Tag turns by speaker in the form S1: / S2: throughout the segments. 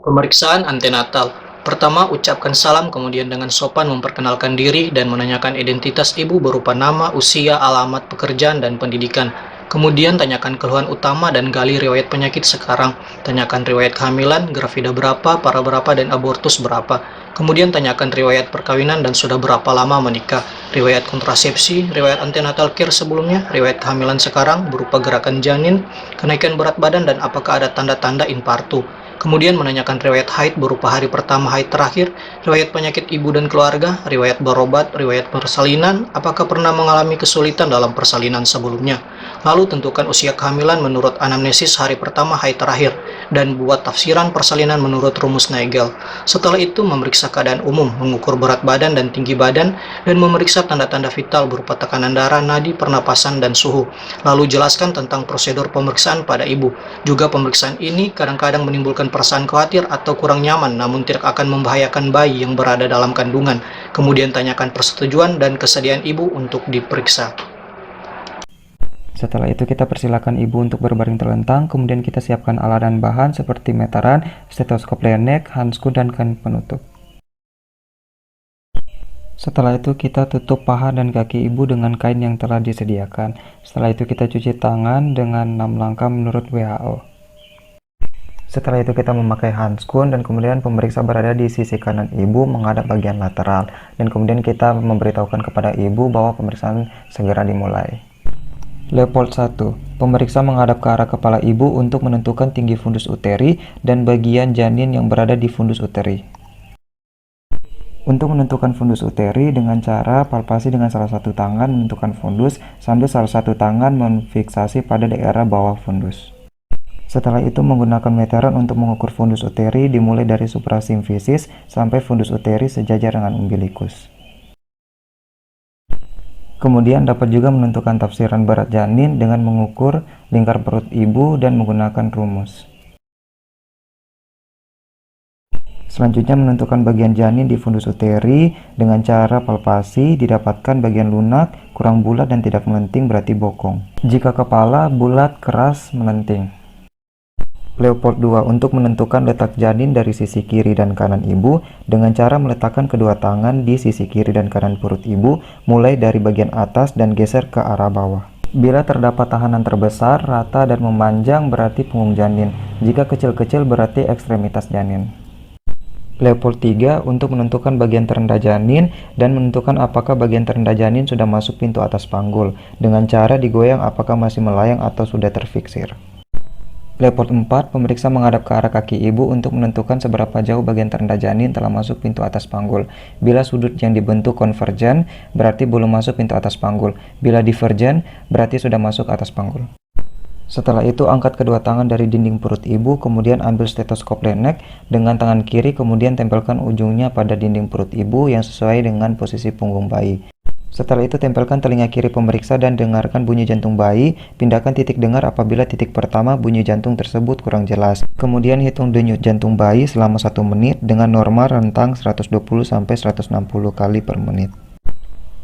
S1: Pemeriksaan antenatal. Pertama, ucapkan salam, kemudian dengan sopan memperkenalkan diri dan menanyakan identitas ibu berupa nama, usia, alamat, pekerjaan, dan pendidikan. Kemudian tanyakan keluhan utama dan gali riwayat penyakit sekarang. Tanyakan riwayat kehamilan, grafida berapa, para berapa, dan abortus berapa. Kemudian tanyakan riwayat perkawinan dan sudah berapa lama menikah. Riwayat kontrasepsi, riwayat antenatal care sebelumnya, riwayat kehamilan sekarang berupa gerakan janin, kenaikan berat badan, dan apakah ada tanda-tanda infartu. Kemudian menanyakan riwayat haid berupa hari pertama haid terakhir, riwayat penyakit ibu dan keluarga, riwayat berobat, riwayat persalinan, apakah pernah mengalami kesulitan dalam persalinan sebelumnya. Lalu tentukan usia kehamilan menurut anamnesis hari pertama haid terakhir, dan buat tafsiran persalinan menurut rumus Nagel. Setelah itu memeriksa keadaan umum, mengukur berat badan dan tinggi badan, dan memeriksa tanda-tanda vital berupa tekanan darah, nadi, pernapasan, dan suhu. Lalu jelaskan tentang prosedur pemeriksaan pada ibu. Juga pemeriksaan ini kadang-kadang menimbulkan perasaan khawatir atau kurang nyaman, namun tidak akan membahayakan bayi yang berada dalam kandungan. Kemudian tanyakan persetujuan dan kesediaan ibu untuk diperiksa.
S2: Setelah itu kita persilakan ibu untuk berbaring terlentang, kemudian kita siapkan alat dan bahan seperti meteran, stetoskop lenek, handskun, dan kain penutup. Setelah itu kita tutup paha dan kaki ibu dengan kain yang telah disediakan. Setelah itu kita cuci tangan dengan 6 langkah menurut WHO. Setelah itu kita memakai handskun dan kemudian pemeriksa berada di sisi kanan ibu menghadap bagian lateral. Dan kemudian kita memberitahukan kepada ibu bahwa pemeriksaan segera dimulai. Leopold 1. Pemeriksa menghadap ke arah kepala ibu untuk menentukan tinggi fundus uteri dan bagian janin yang berada di fundus uteri. Untuk menentukan fundus uteri dengan cara palpasi dengan salah satu tangan menentukan fundus sambil salah satu tangan memfiksasi pada daerah bawah fundus. Setelah itu menggunakan meteran untuk mengukur fundus uteri dimulai dari suprasimfisis sampai fundus uteri sejajar dengan umbilikus. Kemudian dapat juga menentukan tafsiran berat janin dengan mengukur lingkar perut ibu dan menggunakan rumus. Selanjutnya menentukan bagian janin di fundus uteri dengan cara palpasi. Didapatkan bagian lunak, kurang bulat dan tidak melenting berarti bokong. Jika kepala bulat keras melenting. Leopold 2 untuk menentukan letak janin dari sisi kiri dan kanan ibu dengan cara meletakkan kedua tangan di sisi kiri dan kanan perut ibu mulai dari bagian atas dan geser ke arah bawah. Bila terdapat tahanan terbesar, rata dan memanjang berarti punggung janin. Jika kecil-kecil berarti ekstremitas janin. Leopold 3 untuk menentukan bagian terendah janin dan menentukan apakah bagian terendah janin sudah masuk pintu atas panggul dengan cara digoyang apakah masih melayang atau sudah terfiksir. Leopold 4 pemeriksa menghadap ke arah kaki ibu untuk menentukan seberapa jauh bagian terendah janin telah masuk pintu atas panggul. Bila sudut yang dibentuk konvergen, berarti belum masuk pintu atas panggul. Bila divergen, berarti sudah masuk atas panggul. Setelah itu angkat kedua tangan dari dinding perut ibu, kemudian ambil stetoskop lenek dengan tangan kiri, kemudian tempelkan ujungnya pada dinding perut ibu yang sesuai dengan posisi punggung bayi. Setelah itu tempelkan telinga kiri pemeriksa dan dengarkan bunyi jantung bayi. Pindahkan titik dengar apabila titik pertama bunyi jantung tersebut kurang jelas. Kemudian hitung denyut jantung bayi selama 1 menit dengan normal rentang 120-160 kali per menit.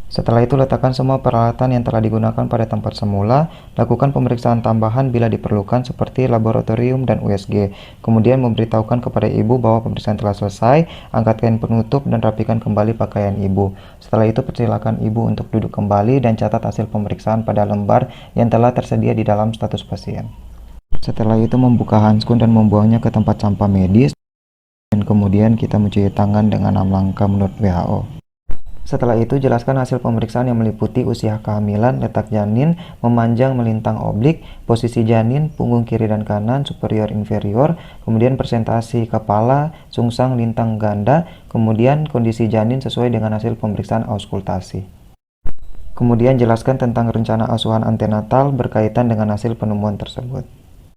S2: Setelah itu letakkan semua peralatan yang telah digunakan pada tempat semula. Lakukan pemeriksaan tambahan bila diperlukan seperti laboratorium dan USG. Kemudian memberitahukan kepada ibu bahwa pemeriksaan telah selesai. Angkat kain penutup dan rapikan kembali pakaian ibu. Setelah itu persilakan ibu untuk duduk kembali dan catat hasil pemeriksaan pada lembar yang telah tersedia di dalam status pasien. Setelah itu membuka handskun dan membuangnya ke tempat sampah medis. Dan kemudian kita mencuci tangan dengan 6 langkah menurut WHO. Setelah itu, jelaskan hasil pemeriksaan yang meliputi usia kehamilan, letak janin, memanjang melintang oblik, posisi janin, punggung kiri dan kanan, superior inferior, kemudian presentasi kepala, sungsang lintang ganda, kemudian kondisi janin sesuai dengan hasil pemeriksaan auskultasi. Kemudian jelaskan tentang rencana asuhan antenatal berkaitan dengan hasil penemuan tersebut.